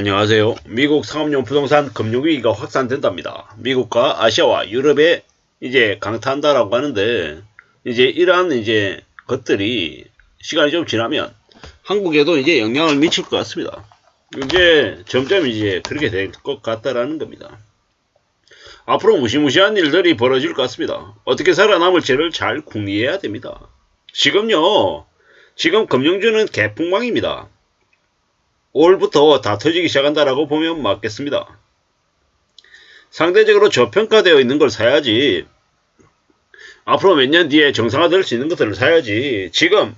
안녕하세요. 미국 상업용 부동산 금융위기가 확산된답니다. 미국과 아시아와 유럽에 이제 강타한다라고 하는데, 이제 이러한 이제 것들이 시간이 좀 지나면 한국에도 이제 영향을 미칠 것 같습니다. 이제 점점 이제 그렇게 될 것 같다라는 겁니다. 앞으로 무시무시한 일들이 벌어질 것 같습니다. 어떻게 살아남을지를 잘 궁리해야 됩니다. 지금 금융주는 개풍망입니다. 5월부터 다 터지기 시작한다라고 보면 맞겠습니다. 상대적으로 저평가되어 있는 걸 사야지, 앞으로 몇 년 뒤에 정상화될 수 있는 것들을 사야지. 지금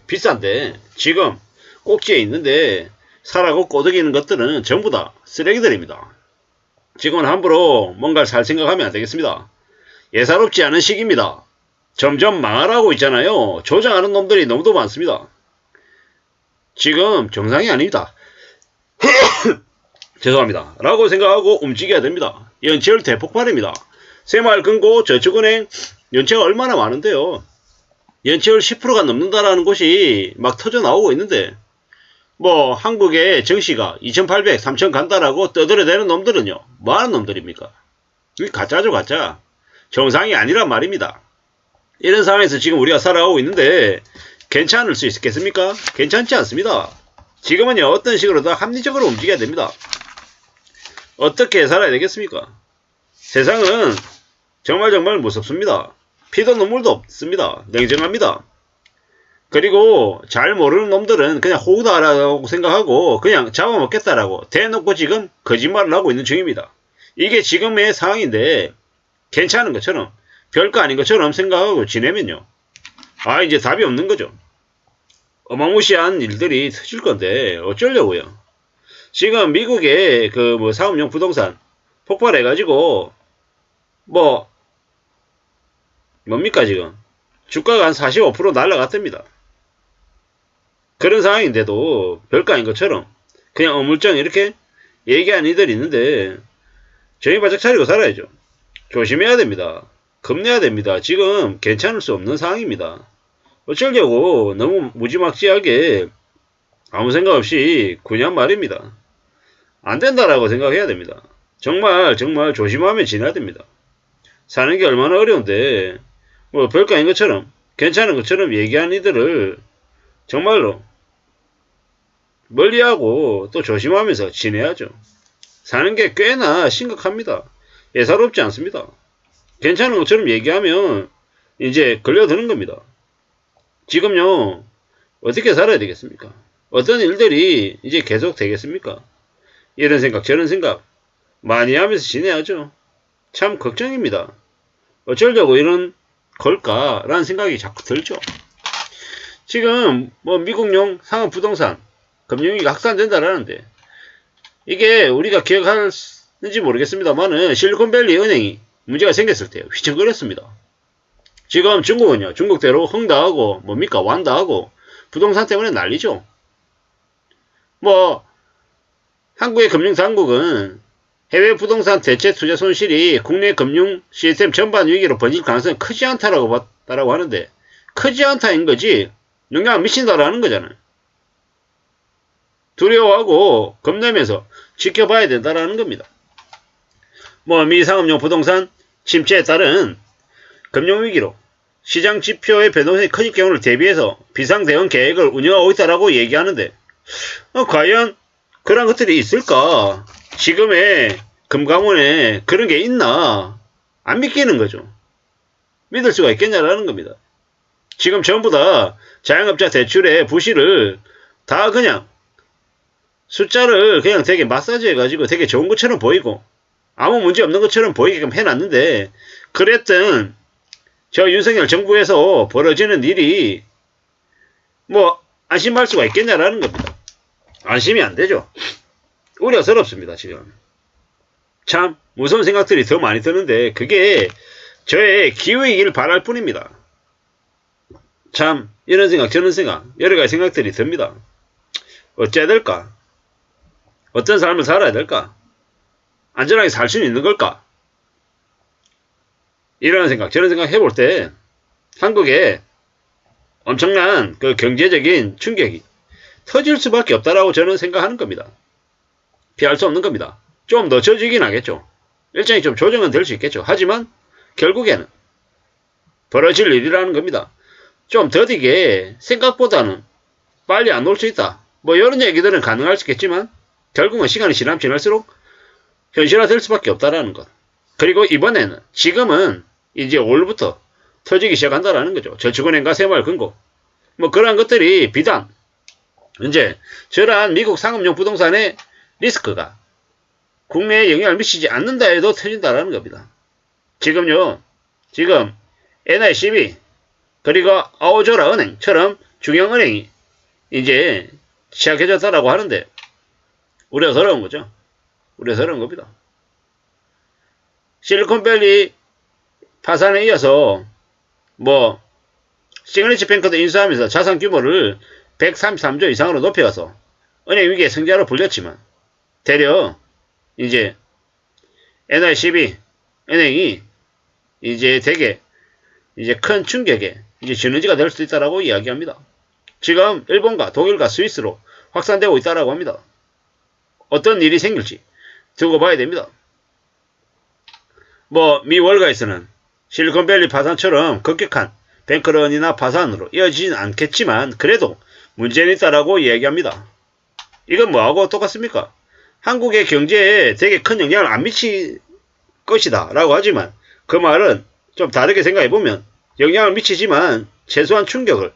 비싼데, 지금 꼭지에 있는데 사라고 꼬드기는 것들은 전부 다 쓰레기들입니다. 지금은 함부로 뭔가를 살 생각하면 안 되겠습니다. 예사롭지 않은 시기입니다. 점점 망하라고 있잖아요. 조장하는 놈들이 너무도 많습니다. 지금 정상이 아닙니다. 죄송합니다. 라고 생각하고 움직여야 됩니다. 연체율 대폭발입니다. 새마을금고 저축은행 연체가 얼마나 많은데요. 연체율 10%가 넘는다라는 곳이 막 터져 나오고 있는데, 뭐 한국의 정시가 2800, 3000 간다라고 떠들어대는 놈들은요, 뭐 하는 놈들입니까? 이게 가짜죠, 가짜. 정상이 아니란 말입니다. 이런 상황에서 지금 우리가 살아가고 있는데 괜찮을 수 있겠습니까? 괜찮지 않습니다. 지금은요, 어떤 식으로든 합리적으로 움직여야 됩니다. 어떻게 살아야 되겠습니까? 세상은 정말 무섭습니다. 피도 눈물도 없습니다. 냉정합니다. 그리고 잘 모르는 놈들은 그냥 호구다라고 생각하고 그냥 잡아먹겠다라고 대놓고 지금 거짓말을 하고 있는 중입니다. 이게 지금의 상황인데 괜찮은 것처럼, 별거 아닌 것처럼 생각하고 지내면요, 이제 답이 없는 거죠. 어마무시한 일들이 터질 건데 어쩌려고요. 지금 미국의 사업용 부동산 폭발해가지고 뭡니까 지금 주가가 한 45% 날라갔답니다. 그런 상황인데도 별거 아닌 것처럼 그냥 어물쩡 이렇게 얘기하는 이들이 있는데, 정신 바짝 차리고 살아야죠. 조심해야 됩니다. 겁내야 됩니다. 지금 괜찮을 수 없는 상황입니다. 어쩌려고 너무 무지막지하게 아무 생각 없이 그냥 말입니다. 안 된다라고 생각해야 됩니다. 정말 조심하면 지나야 됩니다. 사는 게 얼마나 어려운데 별거 아닌 것처럼 괜찮은 것처럼 얘기하는 이들을 정말로 멀리하고 또 조심하면서 지내야죠. 사는 게 꽤나 심각합니다. 예사롭지 않습니다. 괜찮은 것처럼 얘기하면 이제 걸려드는 겁니다. 지금요, 어떻게 살아야 되겠습니까? 어떤 일들이 이제 계속 되겠습니까? 이런 생각 저런 생각 많이 하면서 지내야죠. 참 걱정입니다. 어쩌려고 이런 걸까라는 생각이 자꾸 들죠. 지금 미국용 상업부동산 금융위기가 확산된다라는데, 이게 우리가 기억하는지 모르겠습니다만은 실리콘밸리 은행이 문제가 생겼을 때 휘청거렸습니다. 지금 중국은요, 중국대로 흥다하고 완다하고 부동산 때문에 난리죠. 한국의 금융당국은 해외 부동산 대체 투자 손실이 국내 금융 시스템 전반 위기로 번질 가능성이 크지 않다라고 봤다라고 하는데, 크지 않다인 거지 영향 미친다라는 거잖아요. 두려워하고 겁내면서 지켜봐야 된다라는 겁니다. 미 상업용 부동산 침체에 따른 금융위기로 시장 지표의 변동성이 커질 경우를 대비해서 비상대응 계획을 운영하고 있다라고 얘기하는데, 과연 그런 것들이 있을까? 지금의 금감원에 그런 게 있나? 안 믿기는 거죠. 믿을 수가 있겠냐라는 겁니다. 지금 전부 다 자영업자 대출의 부실을 다 그냥 숫자를 그냥 되게 마사지 해가지고 되게 좋은 것처럼 보이고 아무 문제 없는 것처럼 보이게끔 해놨는데, 그랬던 저 윤석열 정부에서 벌어지는 일이 안심할 수가 있겠냐라는 겁니다. 안심이 안 되죠. 우려스럽습니다. 지금 참 무서운 생각들이 더 많이 드는데 그게 저의 기회이길 바랄 뿐입니다. 참 이런 생각 저런 생각 여러가지 생각들이 듭니다. 어째야 될까? 어떤 삶을 살아야 될까? 안전하게 살 수 있는 걸까? 이런 생각 저런 생각 해볼 때 한국에 엄청난 경제적인 충격이 터질 수밖에 없다라고 저는 생각하는 겁니다. 피할 수 없는 겁니다. 좀 늦춰지긴 하겠죠. 일정이 좀 조정은 될 수 있겠죠. 하지만 결국에는 벌어질 일이라는 겁니다. 좀 더디게 생각보다는 빨리 안 올 수 있다. 뭐 이런 얘기들은 가능할 수 있겠지만 결국은 시간이 지날수록 현실화될 수밖에 없다라는 것. 그리고 이번에는 지금은 이제 5월부터 터지기 시작한다라는 거죠. 저축은행과 새마을금고 뭐 그러한 것들이 비단 이제 저러한 미국 상업용 부동산의 리스크가 국내에 영향을 미치지 않는다 해도 터진다라는 겁니다. 지금 NICB 그리고 아오조라 은행처럼 중형은행이 이제 시작해졌다라고 하는데 우려스러운 거죠. 우려스러운 겁니다. 실리콘밸리 파산에 이어서 뭐 시그니처 뱅크도 인수하면서 자산 규모를 133조 이상으로 높여서 은행 위기의 승자로 불렸지만 되려 이제 NICB 은행이 이제 되게 이제 큰 충격에 이제 전환지가 될 수 있다라고 이야기합니다. 지금 일본과 독일과 스위스로 확산되고 있다라고 합니다. 어떤 일이 생길지 두고 봐야 됩니다. 뭐 미 월가에서는 실리콘밸리 파산처럼 급격한 뱅크런이나 파산으로 이어지진 않겠지만 그래도 문제는 있다라고 이야기합니다. 이건 뭐하고 똑같습니까? 한국의 경제에 되게 큰 영향을 안 미칠 것이다 라고 하지만 그 말은 좀 다르게 생각해보면 영향을 미치지만 최소한 충격을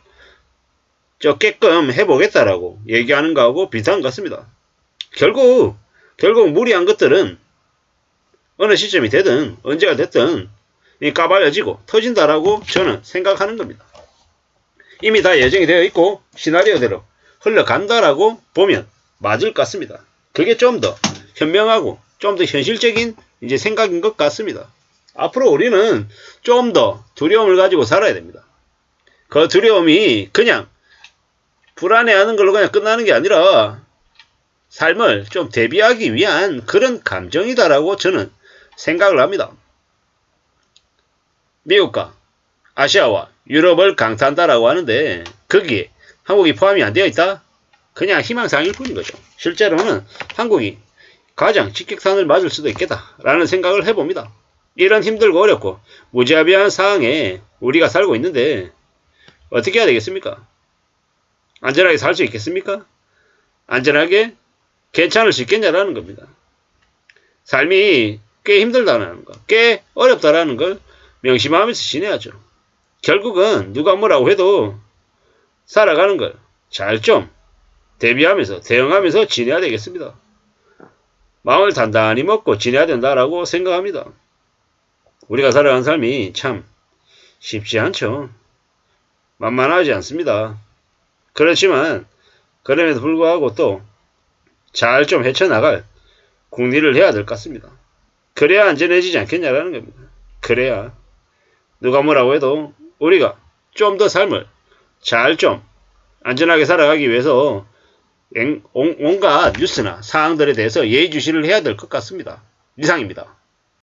적게끔 해보겠다라고 얘기하는 거하고 비슷한 것 같습니다. 결국 무리한 것들은 어느 시점이 되든 언제가 됐든 까발려지고 터진다라고 저는 생각하는 겁니다. 이미 다 예정이 되어 있고 시나리오대로 흘러간다라고 보면 맞을 것 같습니다. 그게 좀 더 현명하고 좀 더 현실적인 이제 생각인 것 같습니다. 앞으로 우리는 좀 더 두려움을 가지고 살아야 됩니다. 그 두려움이 그냥 불안해하는 걸로 그냥 끝나는 게 아니라 삶을 좀 대비하기 위한 그런 감정이다라고 저는 생각을 합니다. 미국과 아시아와 유럽을 강타한다라고 하는데 거기에 한국이 포함이 안 되어 있다? 그냥 희망사항일 뿐인 거죠. 실제로는 한국이 가장 직격탄을 맞을 수도 있겠다라는 생각을 해봅니다. 이런 힘들고 어렵고 무지합의한 상황에 우리가 살고 있는데 어떻게 해야 되겠습니까? 안전하게 살 수 있겠습니까? 안전하게 괜찮을 수 있겠냐라는 겁니다. 삶이 꽤 힘들다는 거, 꽤 어렵다라는 걸 명심하면서 지내야죠. 결국은 누가 뭐라고 해도 살아가는 걸 잘 좀 대비하면서 대응하면서 지내야 되겠습니다. 마음을 단단히 먹고 지내야 된다라고 생각합니다. 우리가 살아가는 삶이 참 쉽지 않죠. 만만하지 않습니다. 그렇지만 그럼에도 불구하고 또 잘 좀 헤쳐나갈 궁리를 해야 될 것 같습니다. 그래야 안전해지지 않겠냐라는 겁니다. 그래야 누가 뭐라고 해도 우리가 좀 더 삶을 잘 좀 안전하게 살아가기 위해서 온갖 뉴스나 사항들에 대해서 예의주시를 해야 될 것 같습니다. 이상입니다.